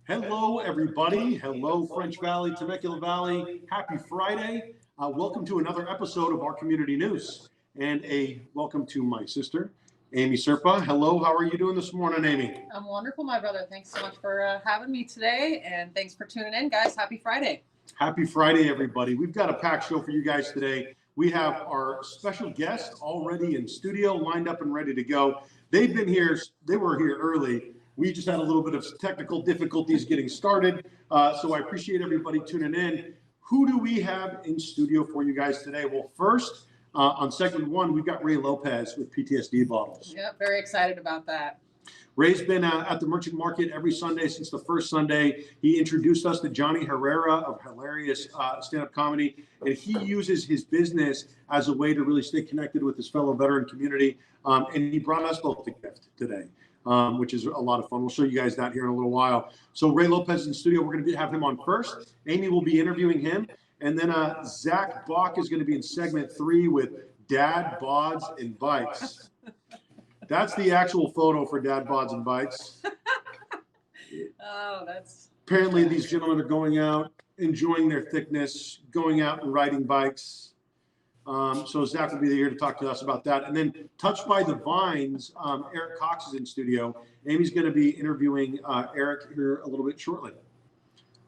Hello, everybody. Hello, French Valley, Temecula Valley. Happy Friday. Welcome to another episode of our community news. And a welcome to my sister, Amy Serpa. Hello, how are you doing this morning, Amy? I'm wonderful, my brother. Thanks so much for having me today. And thanks for tuning in, guys. Happy Friday. Happy Friday, everybody. We've got a packed show for you guys today. We have our special guest already in studio, lined up and ready to go. They've been here. They were here early. We just had a little bit of technical difficulties getting started. So I appreciate everybody tuning in. Who do we have in studio for you guys today? Well, first, on segment one, we've got Ray Lopez with Ptsd Bottles. Yep, very excited about that. Ray's been at the Merchant Market every Sunday since the first Sunday. He introduced us to Johnny Herrera of hilarious stand-up comedy, and he uses his business as a way to really stay connected with his fellow veteran community. And he brought us both a gift today. Which is a lot of fun. We'll show you guys that here in a little while. So Ray Lopez is in studio. We're going to have him on first. Amy will be interviewing him. And then Zach Bach is going to be in segment 3 with Dad, Bods, and Bikes. That's the actual photo for Dad, Bods, and Bikes. Oh, that's... Apparently these gentlemen are going out, enjoying their thickness, going out and riding bikes. So Zach will be here to talk to us about that. And then Touched by the Vines, Eric Cox is in studio. Amy's going to be interviewing Eric here a little bit shortly.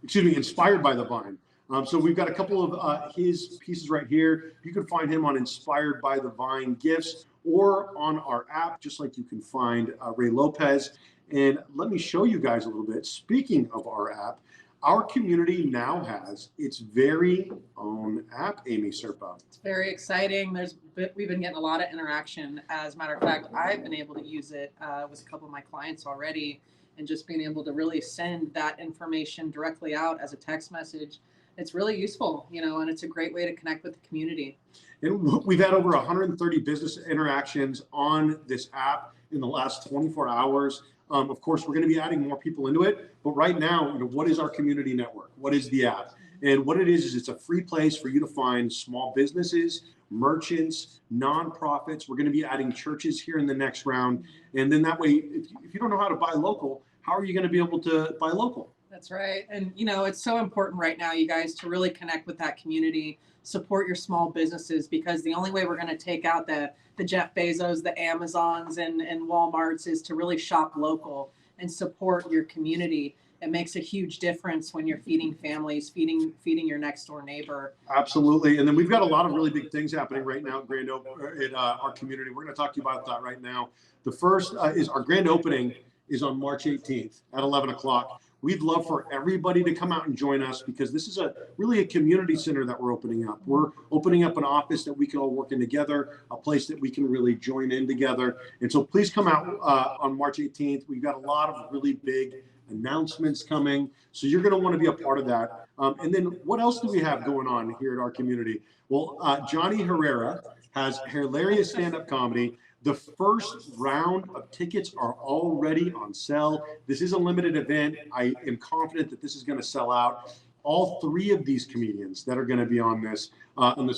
Excuse me, Inspired by the Vine. So we've got a couple of his pieces right here. You can find him on Inspired by the Vine Gifts or on our app, just like you can find Ray Lopez. And let me show you guys a little bit. Speaking of our app, our community now has its very own app, Amy Serpa. It's very exciting. We've been getting a lot of interaction. As a matter of fact, I've been able to use it with a couple of my clients already, and just being able to really send that information directly out as a text message. It's really useful, and it's a great way to connect with the community. And we've had over 130 business interactions on this app in the last 24 hours. Of course, we're going to be adding more people into it. But right now, what is our community network? What is the app? And what it is it's a free place for you to find small businesses, merchants, nonprofits. We're going to be adding churches here in the next round. And then that way, if you don't know how to buy local, how are you going to be able to buy local? That's right. And, it's so important right now, you guys, to really connect with that community, support your small businesses, because the only way we're going to take out the Jeff Bezos, the Amazons, and Walmarts is to really shop local and support your community. It makes a huge difference when you're feeding families, feeding your next door neighbor. Absolutely. And then we've got a lot of really big things happening right now in our community. We're going to talk to you about that right now. The first is our grand opening is on March 18th at 11 o'clock. We'd love for everybody to come out and join us, because this is really a community center that we're opening up. We're opening up an office that we can all work in together, a place that we can really join in together. And so please come out on March 18th. We've got a lot of really big announcements coming. So you're going to want to be a part of that. And then what else do we have going on here at our community? Well, Johnny Herrera has hilarious stand-up comedy. The first round of tickets are already on sale. This is a limited event. I am confident that this is going to sell out. All 3 of these comedians that are going to be on this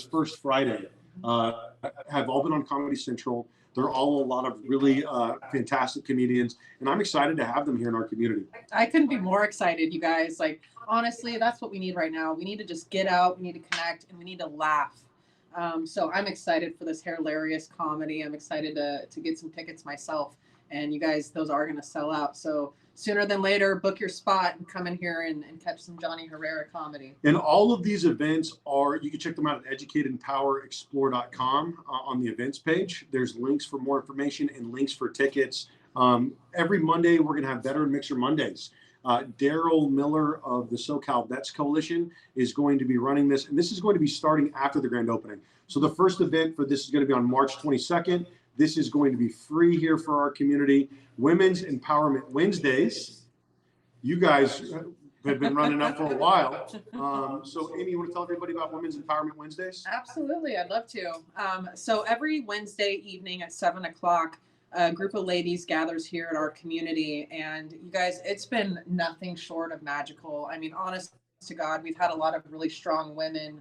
first Friday have all been on Comedy Central. They're all a lot of really fantastic comedians, and I'm excited to have them here in our community. I couldn't be more excited, you guys. Like, honestly, that's what we need right now. We need to just get out, we need to connect, and we need to laugh. So I'm excited for this hilarious comedy. I'm excited to get some tickets myself. And you guys, those are going to sell out. So sooner than later, book your spot and come in here and catch some Johnny Herrera comedy. And all of these events you can check them out at educateandpowerexplore.com on the events page. There's links for more information and links for tickets. Every Monday, we're going to have Veteran Mixer Mondays. Daryl Miller of the SoCal Vets Coalition is going to be running this, and this is going to be starting after the grand opening. So the first event for this is going to be on March 22nd. This is going to be free here for our community. Women's Empowerment Wednesdays. You guys have been running up for a while. So Amy, you want to tell everybody about Women's Empowerment Wednesdays? Absolutely, I'd love to. So every Wednesday evening at 7 o'clock, a group of ladies gathers here at our community, and you guys, it's been nothing short of magical. I mean, honest to God, we've had a lot of really strong women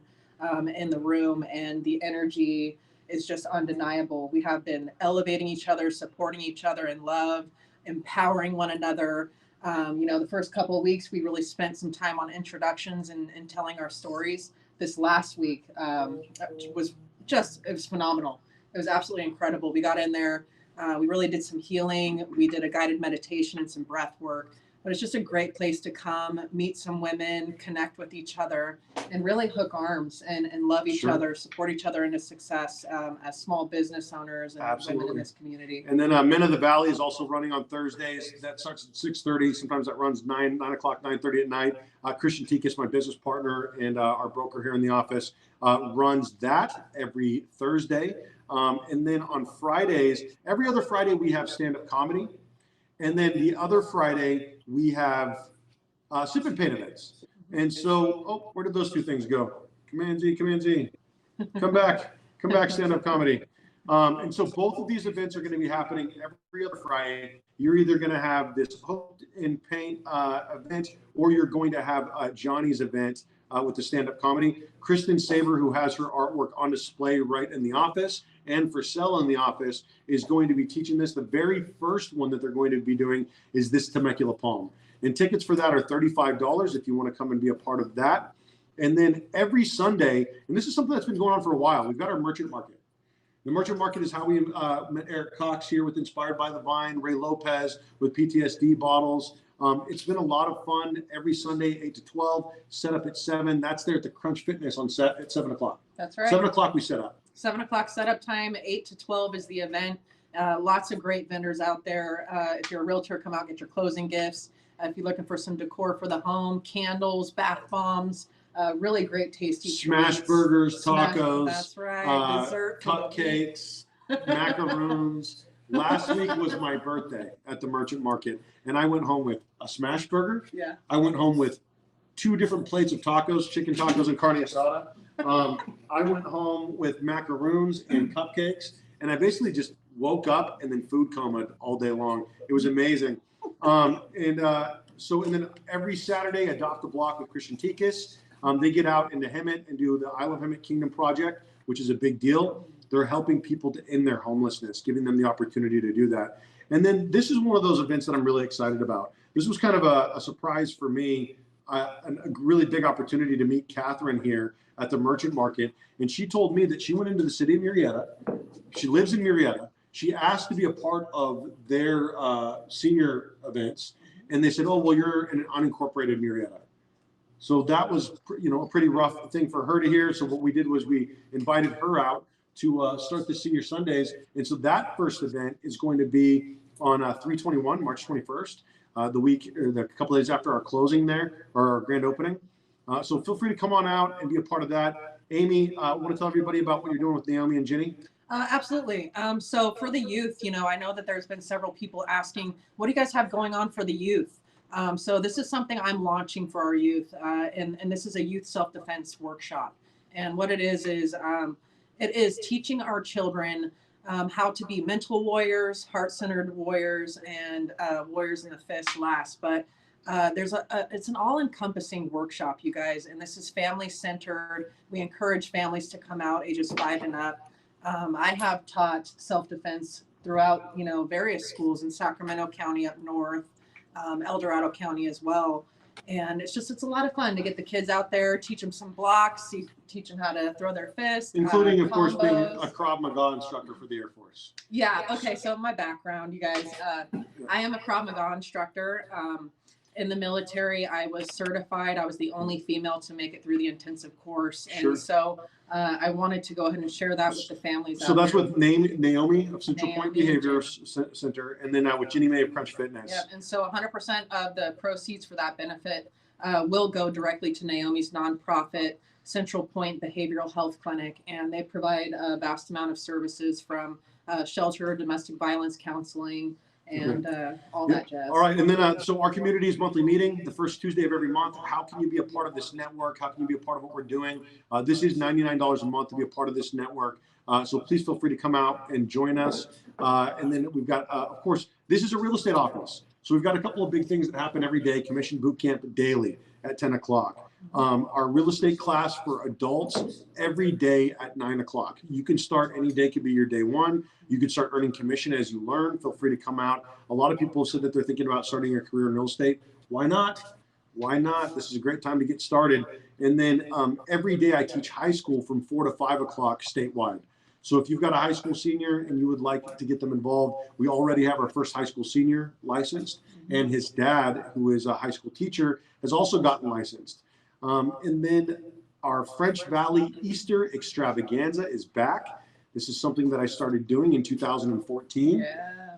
in the room, and the energy is just undeniable. We have been elevating each other, supporting each other in love, empowering one another. The first couple of weeks, we really spent some time on introductions and telling our stories. This last week was it was phenomenal. It was absolutely incredible. We got in there. We really did some healing. We did a guided meditation and some breath work. But it's just a great place to come, meet some women, connect with each other, and really hook arms and love each other, support each other into success as small business owners and women in this community. And then Men of the Valley is also running on Thursdays. That starts at 6:30. Sometimes that runs 9 o'clock, 9:30 at night. Christian Tikas, my business partner and our broker here in the office, runs that every Thursday. And then on Fridays, every other Friday, we have stand-up comedy. And then the other Friday, we have sip and paint events. And so, where did those two things go? Command Z, come back, stand-up comedy. And so both of these events are going to be happening every other Friday. You're either going to have this hooked in paint event, or you're going to have Johnny's event with the stand-up comedy. Kristen Saber, who has her artwork on display right in the office and for sale in the office, is going to be teaching this. The very first one that they're going to be doing is this Temecula Palm. And tickets for that are $35 if you want to come and be a part of that. And then every Sunday, and this is something that's been going on for a while, we've got our merchant market. The merchant market is how we met Eric Cox here with Inspired by the Vine, Ray Lopez with Ptsd Bottles. It's been a lot of fun every Sunday, 8 to 12, set up at 7. That's there at the Crunch Fitness on set at 7 o'clock. That's right. 7 o'clock we set up. 7 o'clock setup time, 8 to 12 is the event. Lots of great vendors out there. If you're a realtor, come out, get your closing gifts. If you're looking for some decor for the home, candles, bath bombs, really great tasty smash treats. Burgers, tacos. That's right. Dessert, cupcakes, macaroons. Last week was my birthday at the merchant market, and I went home with a smash burger. Yeah. I went home with 2 different plates of tacos, chicken tacos and carne asada. I went home with macaroons and cupcakes, and I basically just woke up and then food comaed all day long. It was amazing. And then every Saturday, Adopt a Block with Christian Tikas. They get out into Hemet and do the I Love Hemet Kingdom Project, which is a big deal. They're helping people to end their homelessness, giving them the opportunity to do that. And then this is one of those events that I'm really excited about. This was kind of a surprise for me, a really big opportunity to meet Catherine here at the merchant market. And she told me that she went into the city of Murrieta. She lives in Murrieta. She asked to be a part of their senior events. And they said, oh, well, you're in an unincorporated Murrieta. So that was, a pretty rough thing for her to hear. So what we did was we invited her out to start the Senior Sundays. And so that first event is going to be on 3/21, March 21st, the couple days after our closing there, or our grand opening. So feel free to come on out and be a part of that. Amy, want to tell everybody about what you're doing with Naomi and Ginny? Absolutely. So for the youth, I know that there's been several people asking, what do you guys have going on for the youth? So this is something I'm launching for our youth, and this is a youth self-defense workshop. And what it is it is teaching our children how to be mental warriors, heart-centered warriors, and warriors in the fist last. But it's an all-encompassing workshop, you guys, and this is family-centered. We encourage families to come out ages 5 and up. I have taught self-defense throughout, various schools in Sacramento County up north, El Dorado County as well. And it's a lot of fun to get the kids out there, teach them some blocks, teach them how to throw their fists. Including, of course, being a Krav Maga instructor for the Air Force. Yeah. Okay. So my background, you guys, I am a Krav Maga instructor. In the military, I was certified. I was the only female to make it through the intensive course. And so I wanted to go ahead and share that with the families. So that's with Naomi of Central Point Behavior Center, and then with Ginny Mae of Crunch Fitness. Yeah, and so 100% of the proceeds for that benefit will go directly to Naomi's nonprofit, Central Point Behavioral Health Clinic, and they provide a vast amount of services from shelter, domestic violence counseling, and all that jazz. All right, and then so our community's monthly meeting, the first Tuesday of every month. How can you be a part of this network? How can you be a part of what we're doing? This is $99 a month to be a part of this network. So please feel free to come out and join us. And then we've got, of course, this is a real estate office. So we've got a couple of big things that happen every day. Commission Boot Camp daily at 10 o'clock. Our real estate class for adults every day at 9 o'clock. You can start any day, could be your day one. You can start earning commission as you learn. Feel free to come out. A lot of people said that they're thinking about starting a career in real estate. Why not? Why not? This is a great time to get started. And then every day I teach high school from 4 to 5 o'clock statewide. So if you've got a high school senior and you would like to get them involved, we already have our first high school senior licensed, and his dad, who is a high school teacher, has also gotten licensed. And then our French Valley Easter extravaganza is back. This is something that I started doing in 2014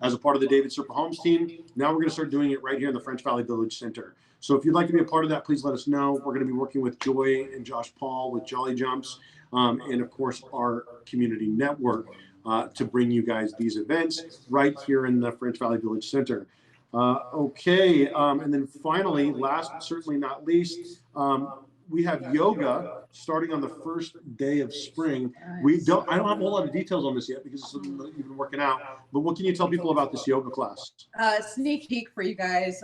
as a part of the David Serpa Homes team. Now we're going to start doing it right here in the French Valley Village Center. So if you'd like to be a part of that, please let us know. We're going to be working with Joy and Josh Paul with Jolly Jumps, and of course our community network to bring you guys these events right here in the French Valley Village Center. Okay, and then finally, last but certainly not least, we have yoga starting on the first day of spring. I don't have a whole lot of details on this yet because it's something that you've been working out. But what can you tell people about this yoga class? Sneak peek for you guys.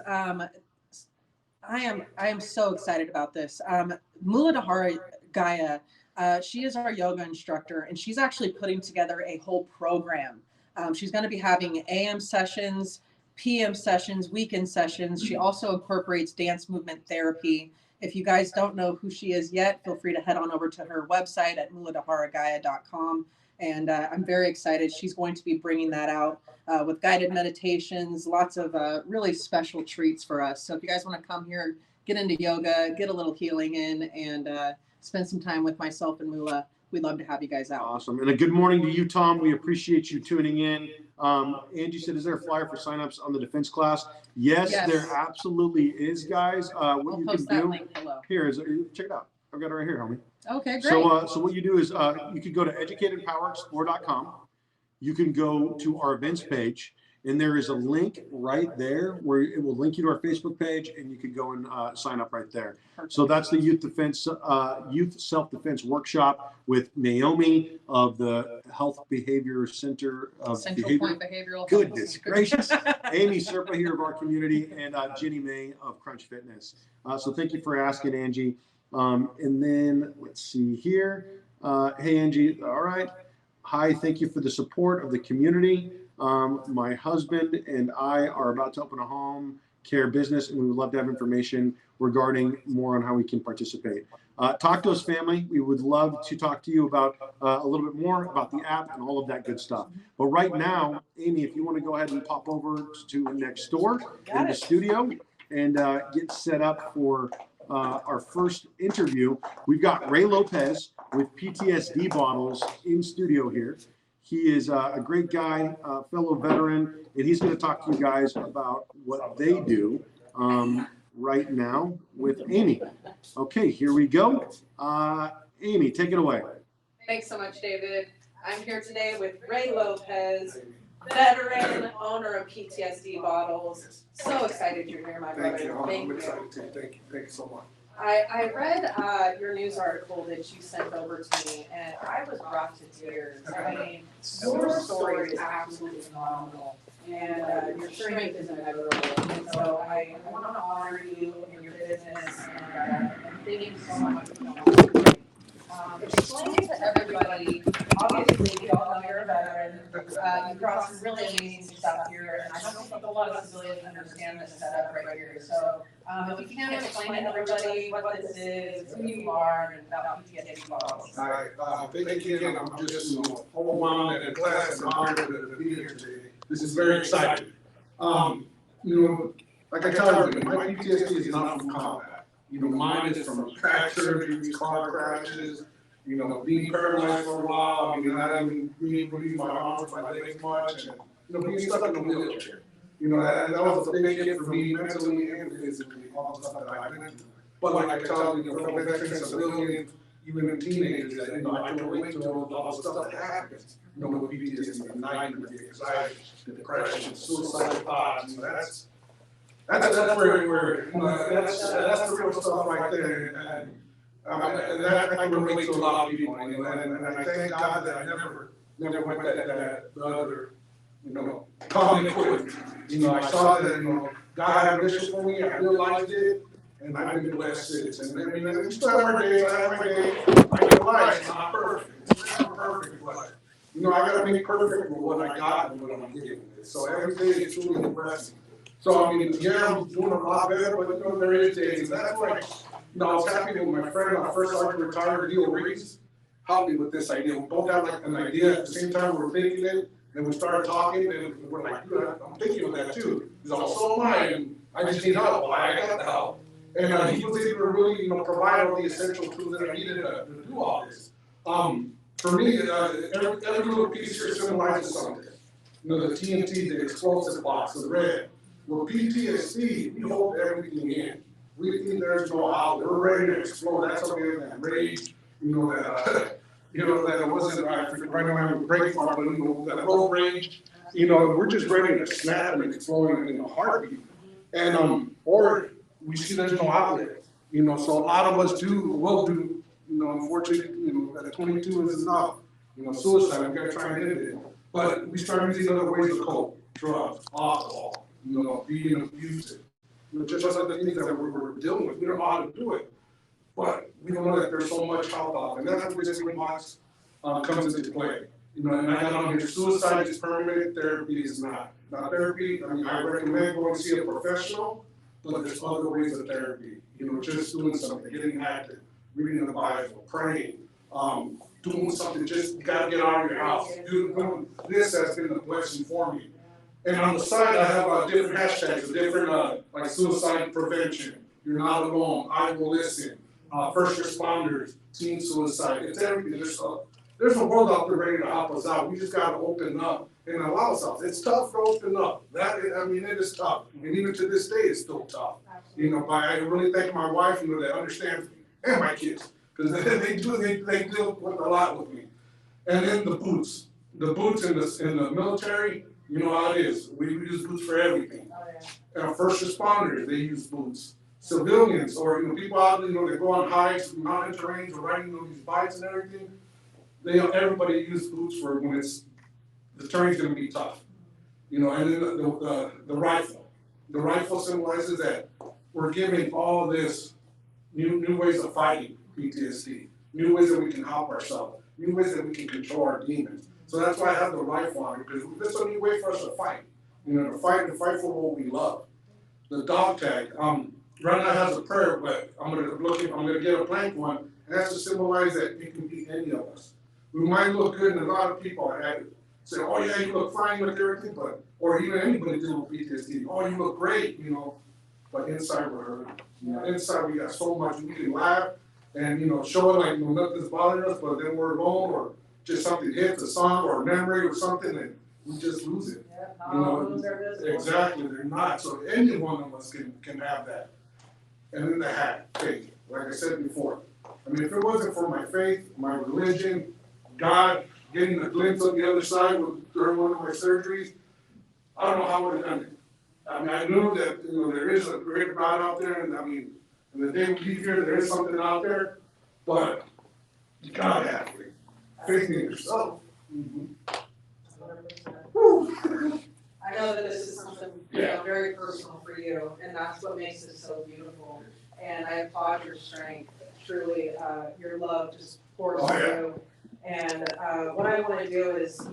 I am so excited about this. Muladhara Gaia, she is our yoga instructor, and she's actually putting together a whole program. She's going to be having AM sessions, PM sessions, weekend sessions. She also incorporates dance movement therapy. If you guys don't know who she is yet, feel free to head on over to her website at muladharagaia.com. And I'm very excited. She's going to be bringing that out with guided meditations, lots of really special treats for us. So if you guys want to come here, get into yoga, get a little healing in, and spend some time with myself and Mula, we'd love to have you guys out. Awesome. And a good morning to you, Tom. We appreciate you tuning in. Angie said, is there a flyer for signups on the defense class? Yes. There absolutely is, guys. What you can do link below. Here is, check it out. I've got it right here, homie. Okay, great. So what you do is you could go to educatedpowerexplore.com. You can go to our events page, and there is a link right there where it will link you to our Facebook page, and you can go and sign up right there. Perfect. So that's the youth self-defense workshop with Naomi of the Health Behavior Center of Central Point Behavioral. Goodness gracious. Amy Serpa here of our community, and Jenny May of Crunch Fitness. So thank you for asking, Angie. And then let's see here. Hey, Angie. All right. Hi, thank you for the support of the community. My husband and I are about to open a home care business, and we would love to have information regarding more on how we can participate. Talk to us, family. We would love to talk to you about a little bit more about the app and all of that good stuff. But right now, Amy, if you want to go ahead and pop over to next door in the studio and get set up for our first interview. We've got Ray Lopez with Ptsd Bottles in studio here. He is a great guy, fellow veteran, and he's going to talk to you guys about what they do right now with Amy. Okay, here we go. Amy, take it away. Thanks so much, David. I'm here today with Ray Lopez, veteran, owner of Ptsd Bottles. So excited you're here, my brother. Thank you. I'm excited too. Thank you so much. I read your news article that you sent over to me, and I was brought to tears. I mean, your story is absolutely phenomenal, and your strength is immeasurable. And so I want to honor you and your business, and thank you so much for coming. Explain to everybody, obviously, we all know you're a veteran. You've brought some really amazing stuff here, and I don't think a lot of civilians understand this setup right here. So if you can explain to everybody what this is, who you are, and about Ptsd Bottles. All right. Thank you again. I'm just overwhelmed and glad and honored to be here today. This is very exciting. Like I tell you, my PTSD is not from combat. Mine is from back surgeries, car crashes, being paralyzed for a while, not having being able to use my arms, my legs much, and being stuck in a wheelchair. That was a big hit for me mentally and physically, all the stuff that I've been through. But like I tell you, fellow veterans, civilians, even teenagers, that I can relate to all the stuff that happens. With PTSD, anxiety, the depression, suicidal thoughts. That's where that's the real stuff right there, and that I can relate to a lot of people, and I thank God that I never went that other call me quick. I saw that, God had a mission for me, I realized it, and I've been blessed since. And I mean, we still have our days, I have my day, like your life, it's not perfect, it's never perfect, but, I gotta make perfect with what I got and what I'm getting. So every day is truly a blessing. So, I mean, yeah, I'm doing a lot better, but, there is days, and that's why, I was happy with my friend, our first sergeant retired, Leo Reese, helped me with this idea. We both had like an idea at the same time, we were thinking it, and we started talking, and we're like, dude, I'm thinking of that too. He's like, so am I, and I just need help. Well, I got the help. And he was able to really, provide all the essential tools that I needed to do all this. For me, every little piece here symbolizes something. The TNT, the explosive box, the red. With PTSD, we hold everything in. We think there's no outlet. We're ready to explode. That's how we have that rage, that that it wasn't, right now I'm breaking for, but that road rage, we're just ready to snap and explode in a heartbeat. And, or we see there's no outlet, so a lot of us will do, unfortunately, that 22 is enough, suicide, we gotta try and end it. But we start using other ways to cope, drugs, alcohol, being abusive, just like the things that we're dealing with, we don't know how to do it. But we don't know that there's so much help out, and that's where this box comes into play. And I got on here, suicide is permanent, therapy is not. Now therapy, I recommend going to see a professional, but there's other ways of therapy. Just doing something, getting active, reading the Bible, praying, doing something, just you gotta get out of your house. This has been a blessing for me. And on the side, I have different hashtags, different like suicide prevention, you're not alone, I will listen. First responders, teen suicide, it's everything. There's a world out there ready to help us out. We just got to open up and allow ourselves. It's tough to open up. It is tough. And even to this day, it's still tough. But I really thank my wife, that understands me, and my kids, because they deal with a lot with me. And then the boots in the military, you know how it is. We use boots for everything. And first responders, they use boots. Civilians or people out there, they go on hikes, mountain terrains, or riding these bikes and everything. Everybody uses boots for when the terrain's going to be tough. And then the rifle. The rifle symbolizes that we're giving all this new ways of fighting PTSD, new ways that we can help ourselves, new ways that we can control our demons. So that's why I have the rifle on it, because that's a new way for us to fight. To fight for what we love. The dog tag. Right now has a prayer, but I'm gonna get a blank one, and that's to symbolize that it can be any of us. We might look good, and a lot of people say, "Oh yeah, you look fine with everything," or even anybody dealing with PTSD, "Oh, you look great," but inside we're hurting. Inside we got so much. We can laugh and show it like nothing's bothering us, but then we're alone, or just something hits a song or a memory or something, and we just lose it. Exactly, they're not. So any one of us can have that. And then the hat, faith, like I said before. If it wasn't for my faith, my religion, God, getting a glimpse of the other side during one of my surgeries, I don't know how I would have done it. I knew that there is a great God out there, and and the day we leave here, there is something out there, but you gotta have faith. Faith in yourself. I know that this is something very personal for you, and that's what makes it so beautiful. And I applaud your strength. Truly, your love just pours through. And what I want to do is,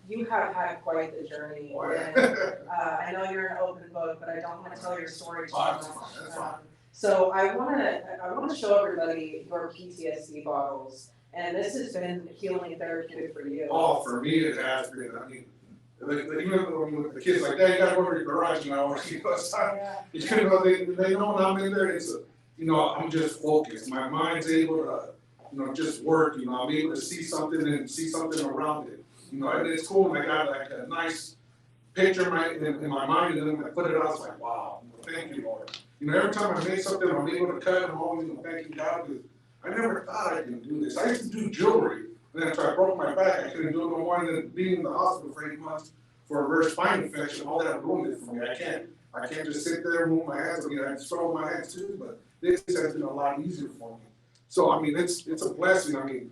you have had quite the journey. And, I know you're an open book, but I don't want to tell your story too much. So I want to show everybody your PTSD bottles, and this has been healing therapeutic for you. Oh, for me it has been. Even with the kids like, "Dad, you gotta go to your garage now," they know when I'm in there. It's I'm just focused. My mind's able to, just work. I'm able to see something and see something around it. And it's cool. And I got like a nice picture in my mind, and then when I put it out, it's like, wow, thank you, Lord. Every time I make something, I'm able to cut. I'm always thanking God, because I never thought I could do this. I used to do jewelry. And then after I broke my back, I couldn't do it no more. And then being in the hospital for 8 months for a reverse spine infection, all that ruined it for me. I can't just sit there and move my hands. I struggle my hands too, but this has been a lot easier for me. So it's a blessing.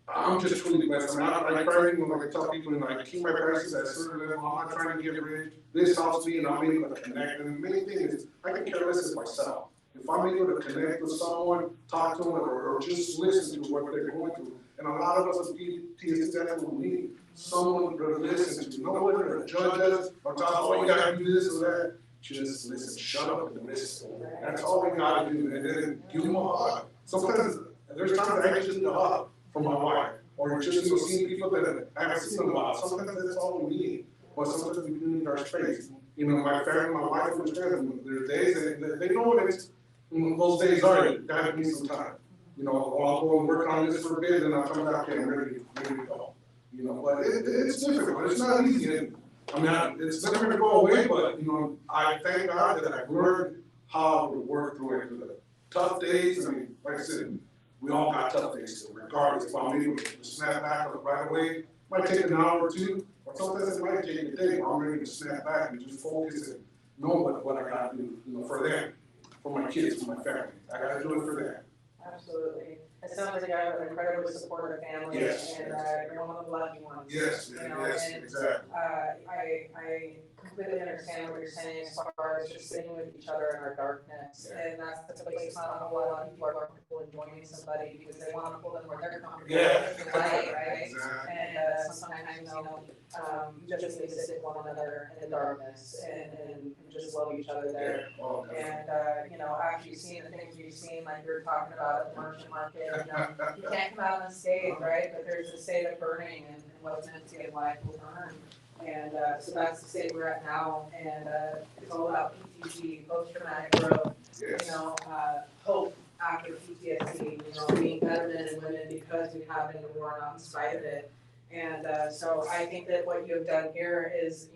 I'm just truly blessed. I mean, I try to, like I tell people, I keep my prices at a certain level. I'm not trying to get rich. This helps me, and I'm able to connect. And the main thing is, I can care less of myself. If I'm able to connect with someone, talk to them, or just listen to what they're going through. And a lot of us with PTSD, that's what we need. Someone to listen to. Nobody to judge us or tell us, oh, you gotta do this or that. Just listen. Shut up and listen. That's all we gotta do. And then give them a hug. Sometimes, there's times I just need a hug from my wife. Or just seeing people that I haven't seen in a while. Sometimes that's all we need. But sometimes we do need our space. My family, my wife, and friends, there are days that they know what it's. Those days are, gotta give me some time. I'll go and work on this for a bit, and I'll come back and I'm ready to go. But it's difficult. It's not easy. It's never gonna go away, but, I thank God that I've learned how to work through it. Through the tough days, like I said, we all got tough days, so regardless, if I'm able to snap back right away, it might take an hour or two, or sometimes it might take a day, where I'm ready to snap back and just focus and know what I gotta do, for them. For my kids, for my family. I gotta do it for them. Absolutely. It sounds like you have an incredibly supportive family, Yes, and you're one of the lucky ones. Yes, yes, and, exactly. I completely understand what you're saying as far as just sitting with each other in our darkness, and that's the place not a whole lot of people are comfortable in joining somebody because they want to pull them where they're comfortable. Yeah. With the light, right? Exactly. And sometimes you just need to sit with one another in the darkness and just love each other there. Yeah. Oh, And after you've seen the things you've seen, like you were talking about at the merchant market, you can't come out on stage, right? But there's a state of burning, and what's meant to be in life will burn. And so that's the state we're at now, and it's all about PTSD, post-traumatic growth. Yes. Hope after PTSD. Being better men and women because we have endured in spite of it. And so I think that what you have done here is,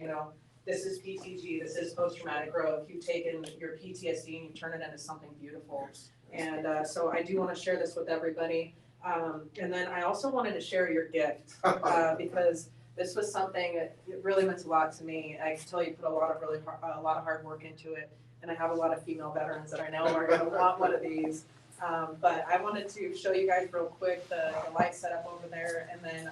this is PTG, this is post-traumatic growth. You've taken your PTSD and you turn it into something beautiful. And so I do want to share this with everybody. And then I also wanted to share your gift because this was something that it really meant a lot to me. I can tell you put a lot of hard work into it. And I have a lot of female veterans that I know are going to want one of these. But I wanted to show you guys real quick the light setup over there. And then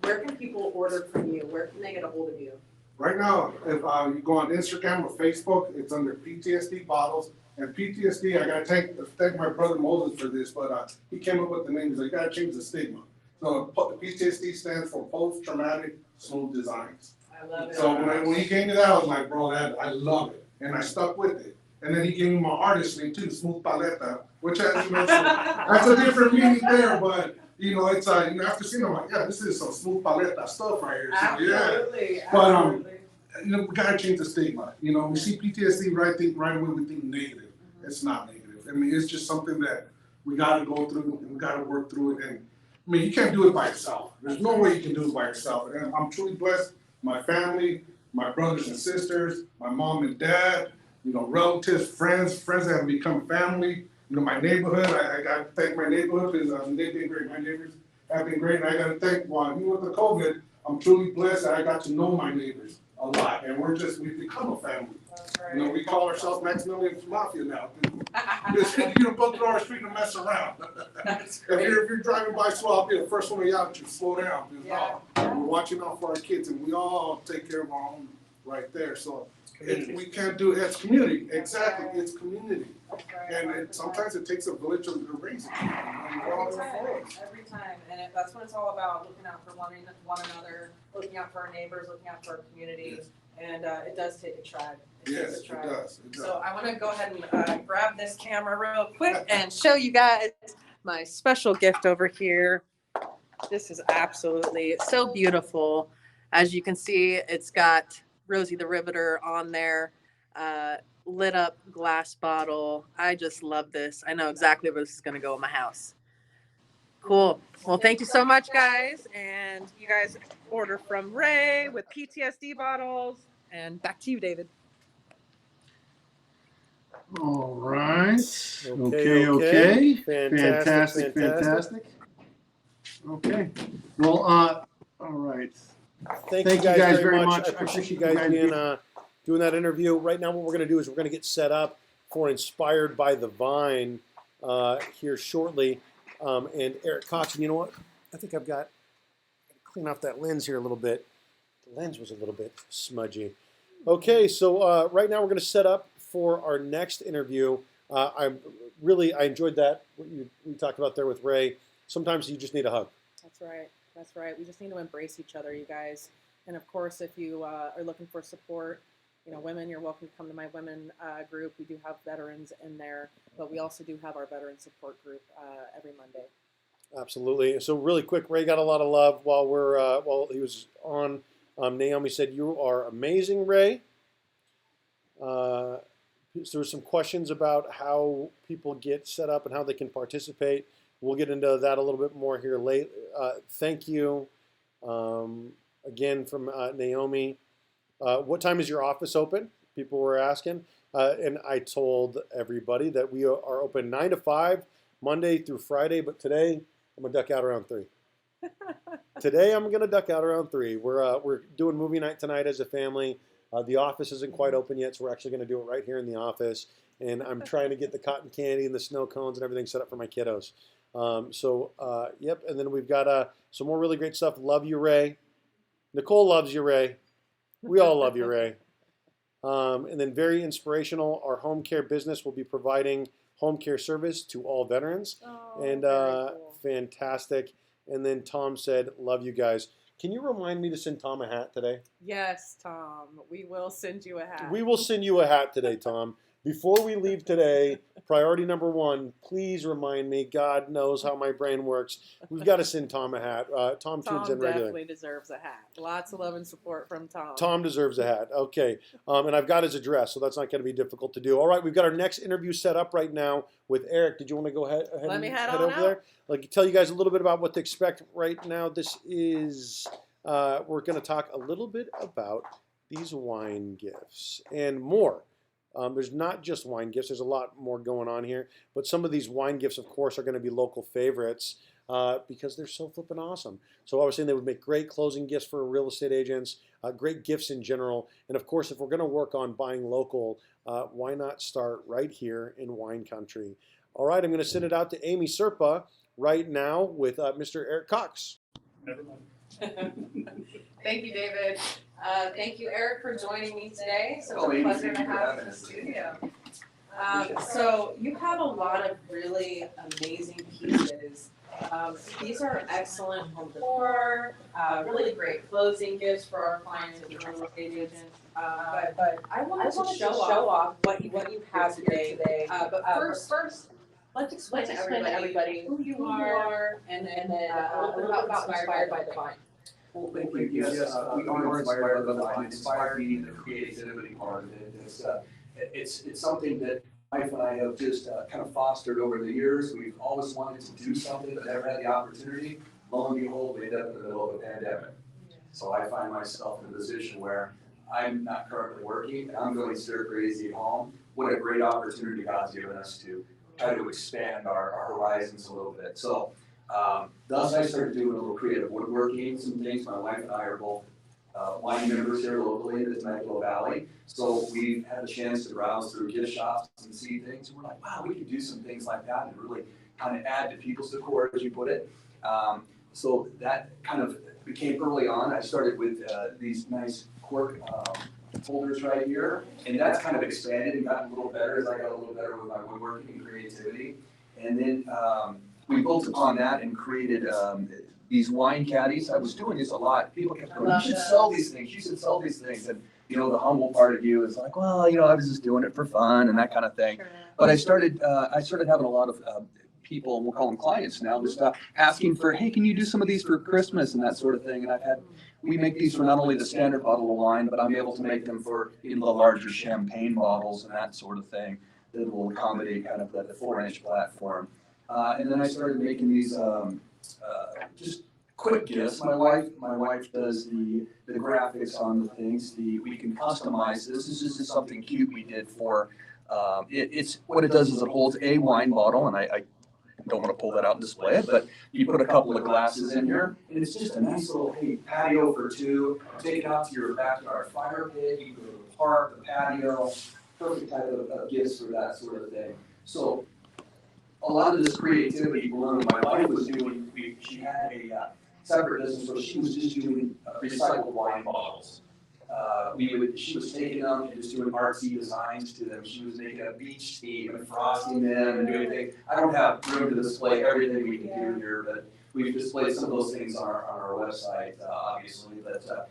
where can people order from you? Where can they get a hold of you? Right now, if you go on Instagram or Facebook, it's under Ptsd Bottles. And PTSD, I gotta thank my brother Moses for this, but he came up with the name. He's like, you gotta change the stigma. So the PTSD stands for Post-Traumatic Smooth Designs. I love it. So when he gave me that, I was like, bro, I love it. And I stuck with it. And then he gave me my artist name too, Smooth Paleta, which has, that's a different meaning there, but it's after seeing it, I'm like, yeah, this is some Smooth Paleta stuff right here. So, Absolutely. Yeah. But Absolutely. we gotta change the stigma. We see PTSD right away, we think negative. It's not negative. It's just something that we gotta go through and we gotta work through it. And you can't do it by yourself. There's no way you can do it by yourself. And I'm truly blessed. My family, my brothers and sisters, my mom and dad, relatives, friends that have become family. My neighborhood, I gotta thank my neighborhood because they've been great. My neighbors have been great. And I gotta thank, with the COVID, I'm truly blessed that I got to know my neighbors a lot. And we've become a family. Right. We call ourselves Maximilian Mafia now. You don't go through our street and mess around. That's If great. you're driving by slow, I'll be the first one to yell at you, slow down. Because, Yeah. we're watching out for our kids, and we all take care of our own right there. So we can't do it. It's community. Exactly. It's community. And sometimes it takes a village to raise it. Every time. And that's what it's all about, looking out for one another, looking out for our neighbors, looking out for our community. Yes. And it does take a tribe. Yes, it does. So I want to go ahead and grab this camera real quick and show you guys my special gift over here. This is absolutely so beautiful. As you can see, it's got Rosie the Riveter on there, lit up glass bottle. I just love this. I know exactly where this is going to go in my house. Cool. Well, thank you so much, guys. And you guys order from Ray with PTSD bottles. And back to you, David. All right. Okay. Fantastic. Okay. Well, all right. Thank you guys very much. I appreciate you guys doing that interview. Right now, what we're going to do is we're going to get set up for Inspired by the Vine here shortly. And Eric Cox, you know what? think I've got clean off that lens here a little bit. The lens was a little bit smudgy. Okay, so right now we're going to set up for our next interview. I enjoyed that, what we talked about there with Ray. Sometimes you just need a hug. That's right. That's right. We just need to embrace each other, you guys. And of course, if you are looking for support, women, you're welcome to come to my women group. We do have veterans in there, but we also do have our veteran support group every Monday. Absolutely. So really quick, Ray got a lot of love while he was on. Naomi said, "You are amazing, Ray." So there were some questions about how people get set up and how they can participate. We'll get into that a little bit more here late. Thank you again from Naomi. What time is your office open? People were asking. And I told everybody that we are open 9 to 5, Monday through Friday. But today, I'm going to duck out around 3. Today, I'm going to duck out around 3. We're doing movie night tonight as a family. The office isn't quite open yet, so we're actually going to do it right here in the office. And I'm trying to get the cotton candy and the snow cones and everything set up for my kiddos. Yep. And then we've got some more really great stuff. Love you, Ray. Nicole loves you, Ray. We all love you, Ray. And then very inspirational, our home care business will be providing home care service to all veterans. Oh, And very cool. fantastic. And then Tom said, love you guys. Can you remind me to send Tom a hat today? Yes, Tom. We will send you a hat. We will send you a hat today, Tom. Before we leave today, priority number 1, please remind me. God knows how my brain works. We've got to send Tom a hat. Tom tunes in regularly. Definitely deserves a hat. Lots of love and support from Tom. Tom deserves a hat. Okay. And I've got his address, so that's not going to be difficult to do. All right, we've got our next interview set up right now with Eric. Did you want to go ahead Let me head and on over out. there? Like, tell you guys a little bit about what to expect right now. This is, we're going to talk a little bit about these wine gifts and more. There's not just wine gifts. There's a lot more going on here. But some of these wine gifts, of course, are going to be local favorites because they're so flippin' awesome. So I was saying they would make great closing gifts for real estate agents, great gifts in general. And, of course, if we're going to work on buying local, why not start right here in wine country? All right, I'm going to send it out to Amy Serpa right now with Mr. Eric Cox. Thank you, David. Thank you, Eric, for joining me today. So Oh, it's a Amy, pleasure thank to you for have you having in the us. studio. So you have a lot of really amazing pieces. These are excellent home decor, really great closing gifts for our clients and real estate agents. But I wanted to show off what you have today. But first, let's explain to everybody who you are and then a little bit about inspired by the vine. Well, thank you. Yes, we are inspired by the wine. Inspired meaning the creativity part of it. It's something that my wife and I have just kind of fostered over the years. We've always wanted to do something, but never had the opportunity. Lo and behold, we ended up in the middle of a pandemic. So I find myself in a position where I'm not currently working, and I'm going stir crazy at home. What a great opportunity God's given us to try to expand our horizons a little bit. So thus I started doing a little creative woodworking, some things. My wife and I are both wine members here locally in the Temecula Valley. So we had the chance to browse through gift shops and see things. And we're like, wow, we could do some things like that and really kind of add to people's decor, as you put it. So that kind of became early on. I started with these nice cork holders right here. And that's kind of expanded and gotten a little better as I got a little better with my woodworking and creativity. And then we built upon that and created these wine caddies. I was doing this a lot. People kept going, you should sell these things. You should sell these things. And, you know, the humble part of you is like, well, you know, I was just doing it for fun and that kind of thing. But I started having a lot of people, and we'll call them clients now, just asking for, hey, can you do some of these for Christmas and that sort of thing. And we make these for not only the standard bottle of wine, but I'm able to make them for the larger champagne bottles and that sort of thing that will accommodate kind of the 4-inch platform. And then I started making these just quick gifts. My wife does the graphics on the things. We can customize this. This is just something cute we did for. It's what it does is it holds a wine bottle, and I don't want to pull that out and display it, but you put a couple of glasses in here, and it's just a nice little patio for two. Take it out to your backyard fire pit. You go to the park, the patio. Perfect type of gifts for that sort of thing. So a lot of this creativity bloom. My wife was doing, she had a separate business where she was just doing recycled wine bottles. She was taking them and just doing artsy designs to them. She was making a beach theme and frosting them and doing things. I don't have room to display everything we can do here, but we've displayed some of those things on our website, obviously. But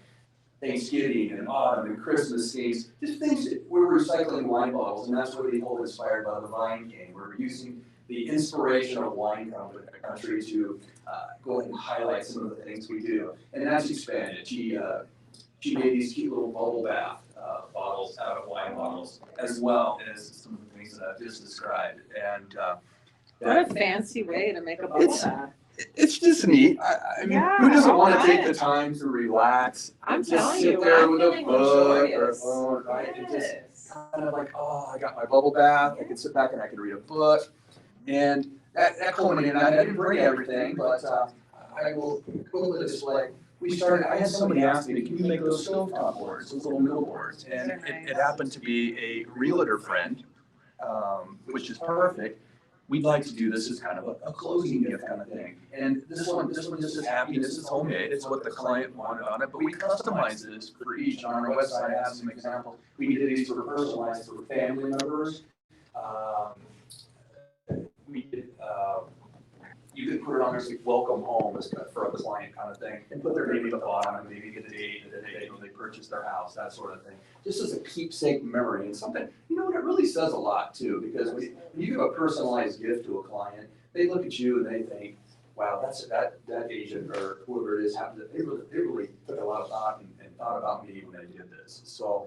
Thanksgiving and autumn and Christmas themes, just things that we're recycling wine bottles, and that's where the whole Inspired by the Vine came. We're using the inspiration of wine country to go ahead and highlight some of the things we do, and that's expanded. She made these cute little bubble bath bottles out of wine bottles, as well as some of the things that I've just described. And What a fancy way to make a bubble bath. it's just neat. I mean, Yeah, who doesn't want to I'll take buy the it. time to relax? I'm and telling just sit you, there I'm with a feeling book or a luxurious. phone, right? And just Yes. kind of like, oh, I got my bubble bath. I can sit back and I can read a book. And that culminated. I didn't bring everything, but I will go to the display. I had somebody ask me, can you make those stovetop boards, those little middle boards? And it happened to be a realtor friend, which is perfect. We'd like to do this as kind of a closing gift kind of thing. And this one just is happy, this is homemade, it's what the client wanted on it, but we customized this for each. On our website, I have some examples. We did these for personalized for family members. We did, you could put it on there, like, welcome home as for a client kind of thing, and put their name at the bottom, and maybe get the date that they purchased their house, that sort of thing. Just as a keepsake memory, and something, you know, it really says a lot too, because when you give a personalized gift to a client, they look at you and they think, wow, that agent or whoever it is, they really took a lot of thought and thought about me when they did this. So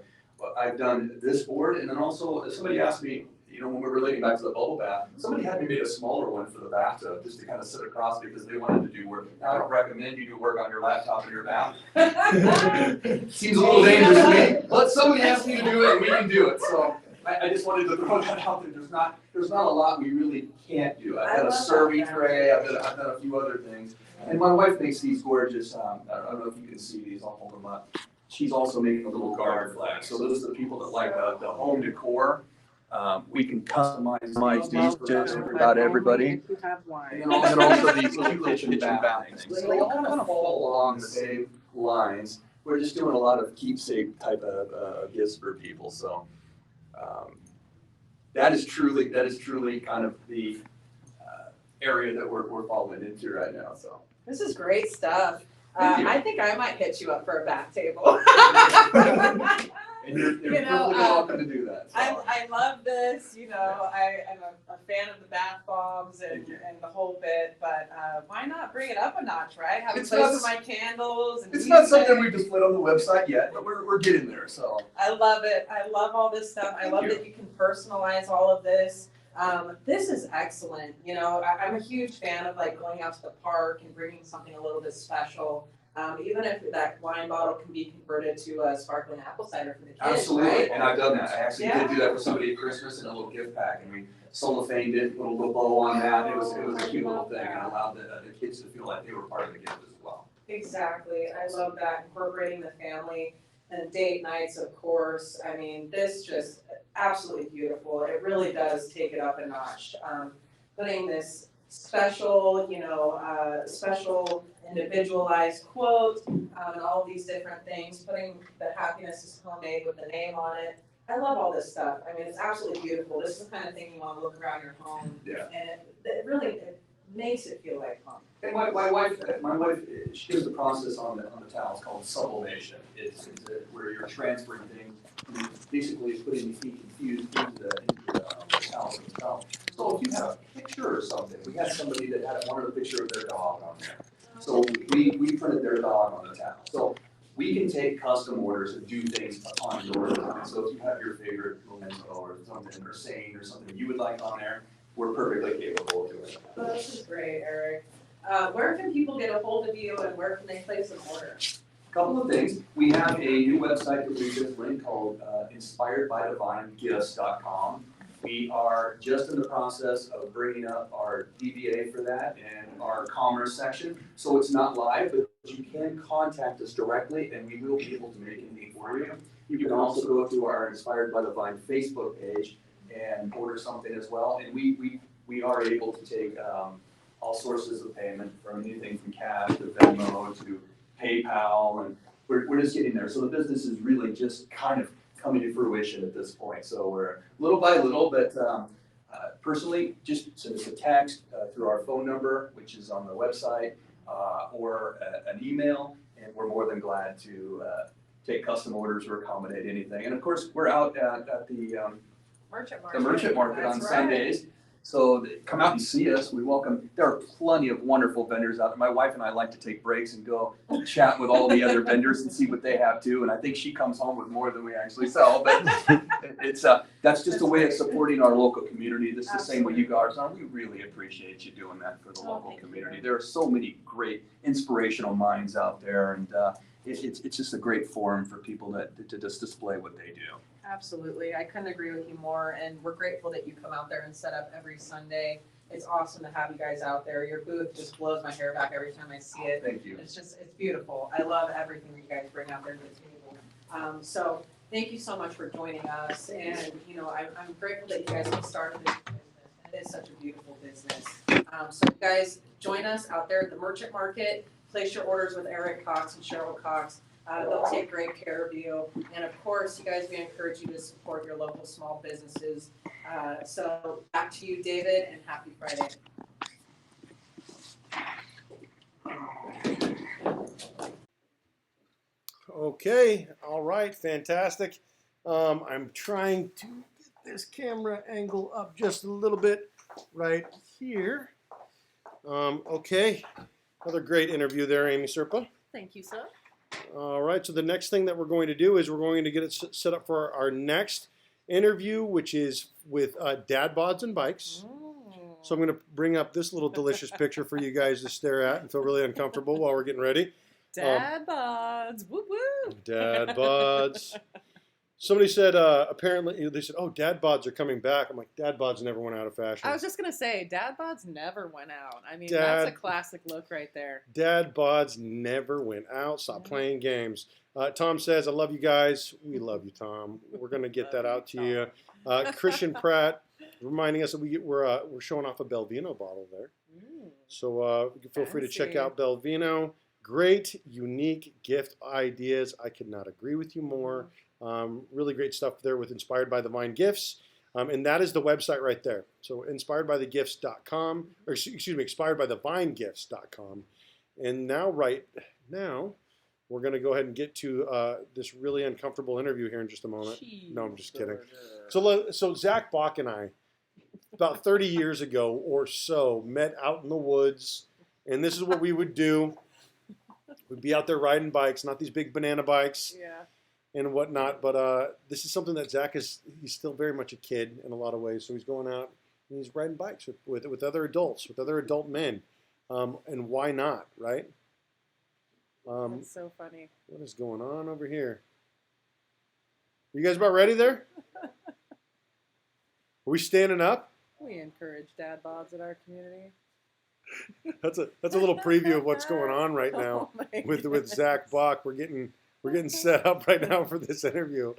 I've done this board, and then also somebody asked me, you know, when we were relating back to the bubble bath, somebody had me made a smaller one for the bathtub just to kind of sit across because they wanted to do work. Now, I don't recommend you do work on your laptop in your bath. Seems a little dangerous to me. Let somebody ask me to do it and we can do it. So I just wanted to throw that out there. There's not a lot we really can't do. I've done a serving tray, I've done a few other things. And my wife makes these gorgeous, I don't know if you can see these, I'll hold them up. She's also making a little garden flag. So those are the people that like the home decor. We can customize these just for about everybody. And then also these little kitchen bath things. So they all kind of fall along the same lines. We're just doing a lot of keepsake type of gifts for people. So that is truly kind of the area that we're falling into right now. So This is great stuff. Thank you. I think I might hit you up for a bath table. and you're You perfectly know, welcome to do that. So. I love this, you know, I'm a fan of the bath bombs and the whole bit, but why not bring it up a notch, right? Have a It's place not- for my candles and It's not music. something we've displayed on the website yet, but we're getting there. So I love it. I love all this stuff. I love you. that you can personalize all of this. This is excellent. You know, I'm a huge fan of like going out to the park and bringing something a little bit special. Even if that wine bottle can be converted to a sparkling apple cider for the kids, absolutely, right? and I've done that. I actually Yeah. did do that for somebody at Christmas in a little gift pack, and we cellophaned it, put a little bow on that. It was a cute little thing, and allowed the kids to feel like they were part of the gift as well. Exactly. I love that, incorporating the family and date nights, of course. I mean, this just absolutely beautiful. It really does take it up a notch. Putting this special, special individualized quote, and all these different things, putting the happiness is homemade with the name on it. I love all this stuff. I mean, it's absolutely beautiful. This is the kind of thing you want to look around your home. Yeah. And it really makes it feel like home. And my wife, she does a process on the towels called sublimation. It's where you're transferring things, basically putting the heat infused into the towels themselves. So if you have a picture or something, we had somebody that wanted a picture of their dog on there. So we printed their dog on the towel. So we can take custom orders and do things upon your design. So if you have your favorite memento or something or saying or something you would like on there, we're perfectly capable of doing that. Well, this is great, Eric. Where can people get a hold of you and where can they place an order? Couple of things. We have a new website that we just linked called inspiredbydivinegifts.com. We are just in the process of bringing up our DBA for that and our commerce section. So it's not live, but you can contact us directly and we will be able to make anything for you. You can also go to our Inspired by the Vine Facebook page and order something as well. And we we are able to take all sources of payment, from anything from cash to Venmo to PayPal, and we're just getting there. So the business is really just kind of coming to fruition at this point. So we're little by little, but personally, just send us a text through our phone number, which is on the website, or an email, and we're more than glad to take custom orders or accommodate anything. And of course, we're out at the Merchant market on That's Sundays. So come out and see us. We welcome. There are plenty of wonderful vendors out there. My wife and I like to take breaks and go chat with all the other vendors and see what they have too. And I think she comes home with more than we actually sell. But it's that's just a way of supporting our local community. This is the same way you guys are. We really appreciate you doing that for the local community. There are so many great inspirational minds out there, and it's just a great forum for people to just display what they do. Absolutely. I couldn't agree with you more. And we're grateful that you come out there and set up every Sunday. It's awesome to have you guys out there. Your booth just blows my hair back every time I see it. Thank you. It's beautiful. I love everything that you guys bring out there to the table. So thank you so much for joining us. And, you know, I'm grateful that you guys have started this business. It is such a beautiful business. So you guys join us out there at the Merchant Market. Place your orders with Eric Cox and Cheryl Cox. They'll take great care of you. And of course, you guys, we encourage you to support your local small businesses. So back to you, David, and happy Friday. Okay, all right, fantastic. I'm trying to get this camera angle up just a little bit right here. Okay, another great interview there, Amy Serpa. Thank you, sir. All right, so the next thing that we're going to do is we're going to get it set up for our next interview, which is with Dad Bods and Bikes. So I'm going to bring up this little delicious picture for you guys to stare at and feel really uncomfortable while we're getting ready. Dad Bods, woo woo. Dad Bods. Somebody said, apparently, they said, oh, Dad Bods are coming back. I'm like, Dad Bods never went out of fashion. I was just going to say, Dad Bods never went out. I mean, Dad- that's a classic look right there. Dad Bods never went out. Stop playing games. Tom says, I love you guys. We love you, Tom. We're going to get that out to you. Christian Pratt reminding us that we're showing off a Belvino bottle there. So feel free to check Fancy. out Belvino. Great, unique gift ideas. I could not agree with you more. Really great stuff there with Inspired by the Vine Gifts. And that is the website right there. So inspiredbythegifts.com, or excuse me, inspiredbythevinegifts.com. And now, right now, we're going to go ahead and get to this really uncomfortable interview here in just a moment. No, I'm just kidding. So Zach Bach and I, about 30 years ago or so, met out in the woods. And this is what we would do. We'd be out there riding bikes, not these big banana bikes. Yeah. And whatnot, but this is something that Zach he's still very much a kid in a lot of ways. So he's going out and he's riding bikes with other adults, with other adult men. And why not, right? That's so funny. What is going on over here? Are you guys about ready there? Are we standing up? We encourage Dad Bods in our community. That's a little preview of what's going on right now Oh my with goodness. Zach Bach. We're getting set up right now for this interview.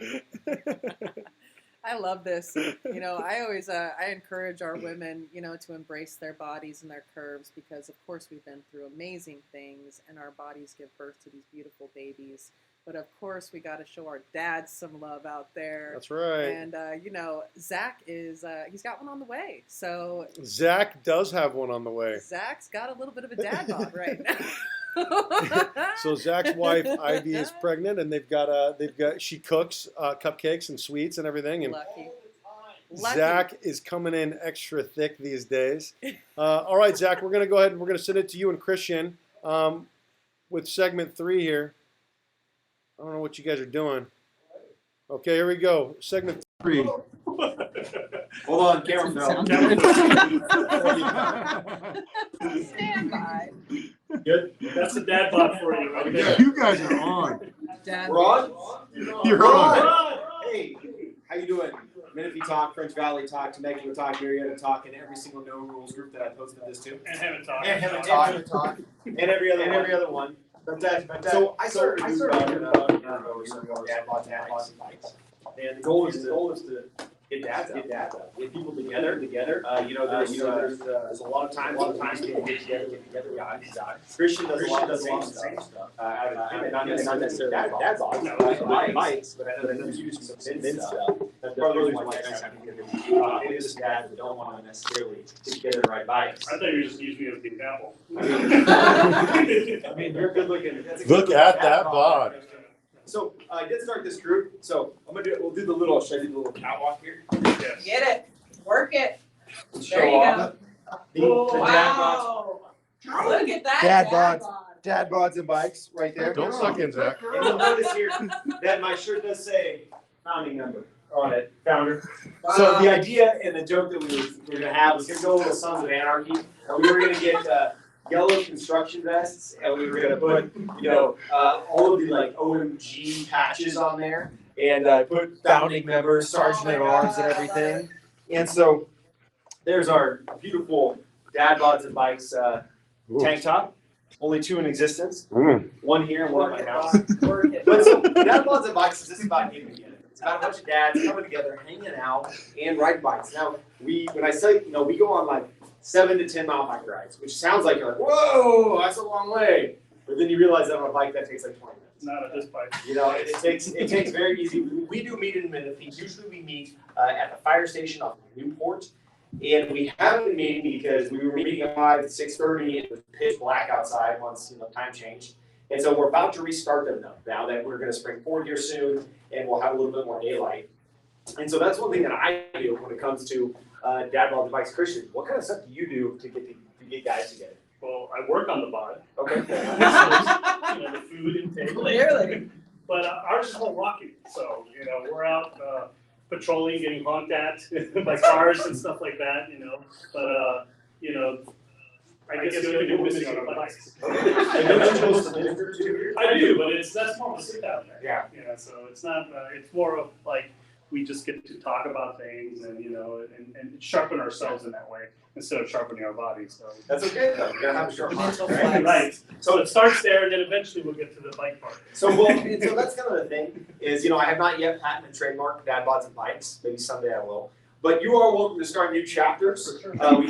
I love this. You know, I always I encourage our women, you know, to embrace their bodies and their curves because, of course, we've been through amazing things and our bodies give birth to these beautiful babies. But, of course, we got to show our dads some love out there. That's right. And, you know, Zach is, he's got one on the way. So Zach does have one on the way. Zach's got a little bit of a dad bod right now. So Zach's wife Ivy is pregnant, and she cooks cupcakes and sweets and everything. And Lucky. Zach is coming in extra thick these days. All right, Zach, we're gonna go ahead and we're gonna send it to you and Christian with segment 3 here. I don't know what you guys are doing. Okay, here we go. Segment 3. Hold on, camera fell. Stand by. Good. That's the dad bod for you right there. You guys are on. Dad. We're on? You're We're on. on. Hey, how you doing? Menifee Talk, French Valley Talk, Temecula Talk, Marietta Talk, and every single No Rules group that I posted this to. And haven't talked. And Heaven Talk, and every other one. So I started a group about a year ago, Dad Bods and Bikes. And the goal is to get dads out, get people together. There's a lot of times people get together, guys. Christian does a lot of the same stuff. Not necessarily dad bods, bikes, but I know that you do some men's stuff. That's part of the reason why guys have to get together. It is dads that don't want to necessarily get together to ride bikes. I thought you were just using me as the example. I mean, you're good looking. Look at that bod. So I did start this group. So we'll do the little catwalk here. Yes. Get it. Work it. Show There you off the dad bods. Wow. Look at that. Dad bod. Dad bods and bikes right there. Don't suck in, Zach. And you'll notice here that my shirt does say founding member on it, founder. So the idea and the joke that we were going to have was going to go with Sons of Anarchy, and we were going to get yellow construction vests, and we were going to put, all of the like OMG patches on there, and put founding members, sergeant at arms, and everything. And so there's our beautiful Dad Bods and Bikes tank top. Only 2 in existence. One here and one at my house. But so Dad Bods and Bikes is just about getting together. It's about a bunch of dads coming together, hanging out, and riding bikes. Now, when I say, we go on like 7 to 10 mile bike rides, which sounds like you're like, whoa, that's a long way. But then you realize that on a bike that takes like 20 minutes. Not at this bike. It takes very easy. We do meet in Menifee. Usually we meet at the fire station off of Newport. And we haven't been meeting because we were meeting at 6:30. It was pitch black outside once time changed. And so we're about to restart them now that we're going to spring forward here soon, and we'll have a little bit more daylight. And so that's one thing that I do when it comes to Dad Bods and Bikes. Christian, what kind of stuff do you do to get guys together? Well, I work on the bod. Okay. The food intake. Clearly. But ours is more walking. So, we're out patrolling, getting honked at by cars and stuff like that, But, I guess the other thing we're missing on our bikes. I do, but that's more of a sit down there. Yeah. So it's not, it's more of like, we just get to talk about things and, and sharpen ourselves in that way instead of sharpening our bodies. So That's okay though. You gotta have a sharp mind, Mental right? flex. right. So it starts there, and then eventually we'll get to the bike part. So that's kind of the thing is, I have not yet patented and trademarked Dad Bods and Bikes. Maybe someday I will. But you are welcome to start new chapters. We do have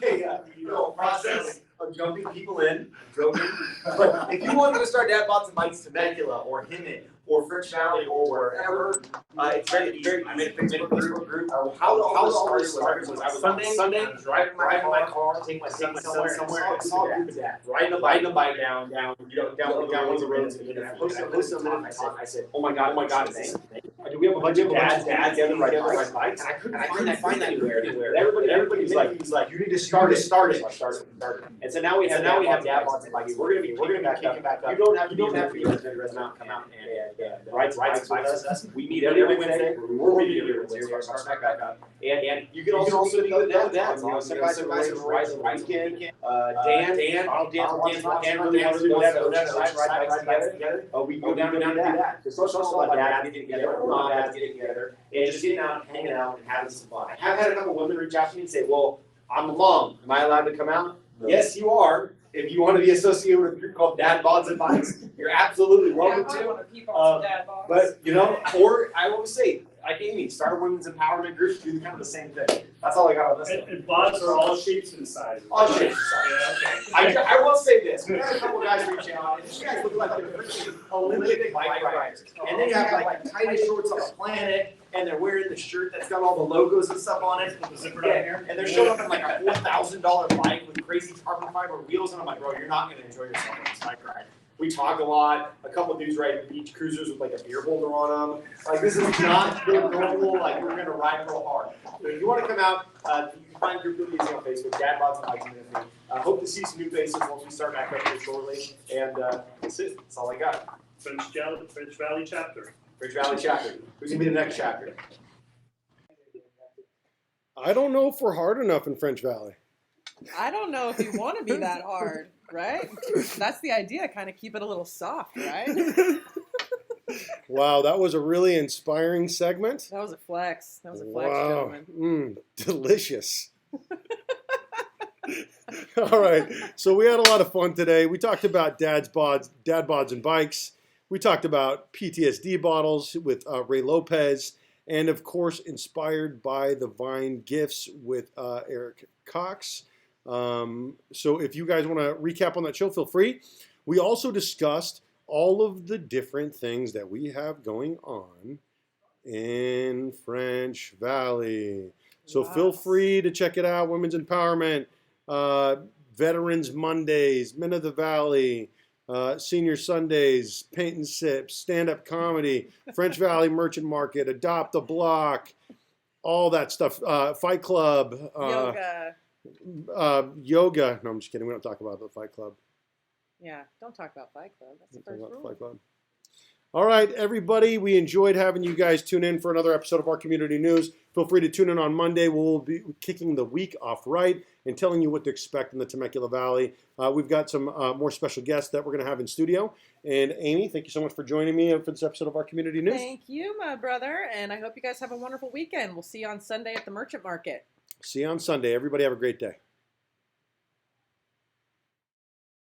a process of jumping people in. But if you wanted to start Dad Bods and Bikes Temecula or Hemet or French Valley or wherever, it's very easy. I made a Facebook group. How it all started was I was Sunday driving my car, taking my son somewhere, and saw a group of dads riding a bike down one of the roads. And I posted on it. I said, oh my God, is this a thing? Do we have a bunch of dads together riding bikes? And I couldn't find that anywhere. Everybody's like, you need to start it. So I started. And so now we have Dad Bods and Bikes. We're gonna be kick it back up. You don't have to be come out and ride bikes with us. We meet every Wednesday. We're meeting every Wednesday. We're gonna start back up. And you can also meet other dads. Some guys who ride the weekend. Dan really wants to go down ride bikes together. We go down to do that. Because social about dads getting together, mom dads getting together, and just getting out, hanging out, and having some fun. I have had a couple women reach out to me and say, well, I'm a mom. Am I allowed to come out? No. Yes, you are. If you want to be associated with a group called Dad Bods and Bikes, you're absolutely welcome to. But or I always say, like Amy, start a women's empowerment group, do kind of the same thing. That's all I got on this one. And bods are all shapes and sizes. All shapes and sizes. Yeah, okay. I will say this. We had a couple guys reaching out, and these guys look like they're freaking Olympic bike riders. And they have like the tightest shorts on the planet, and they're wearing the shirt that's got all the logos and stuff on it. The zipper down here. And they're showing up in like a $4,000 bike with crazy carbon fiber wheels, and I'm like, bro, you're not going to enjoy yourself on this bike ride. We talk a lot. A couple dudes riding beach cruisers with like a beer holder on them. Like this is not the normal. Like we're gonna ride real hard. But if you want to come out, you can find group really easy on Facebook. Dad Bods and Bikes Menifee. Hope to see some new faces once we start back up here shortly. And that's it. That's all I got. French Valley Chapter. French Valley Chapter. Who's gonna be the next chapter? I don't know if we're hard enough in French Valley. I don't know if you want to be that hard, right? That's the idea, kind of keep it a little soft, right? Wow, that was a really inspiring segment. That was a flex. That was a flex, Wow, gentlemen. delicious. All right, so we had a lot of fun today. We talked about Dad Bods and Bikes. We talked about PTSD Bottles with Ray Lopez, and of course, inspired by the Vine Gifts with Eric Cox. So if you guys want to recap on that show, feel free. We also discussed all of the different things that we have going on in French Valley. So feel free to check it out. Women's Empowerment, Veterans Mondays, Men of the Valley, Senior Sundays, Paint and Sip, stand-up comedy, French Valley Merchant Market, Adopt a Block, all that stuff. Fight Club. Yoga. Yoga. No, I'm just kidding. We don't talk about the Fight Club. Yeah, don't talk about Fight Club. That's the Don't talk first about the rule. Fight Club. All right, everybody. We enjoyed having you guys tune in for another episode of our community news. Feel free to tune in on Monday. We'll be kicking the week off right and telling you what to expect in the Temecula Valley. We've got some more special guests that we're going to have in studio. And Amy, thank you so much for joining me for this episode of our community news. Thank you, my brother. And I hope you guys have a wonderful weekend. We'll see you on Sunday at the Merchant Market. See you on Sunday. Everybody have a great day.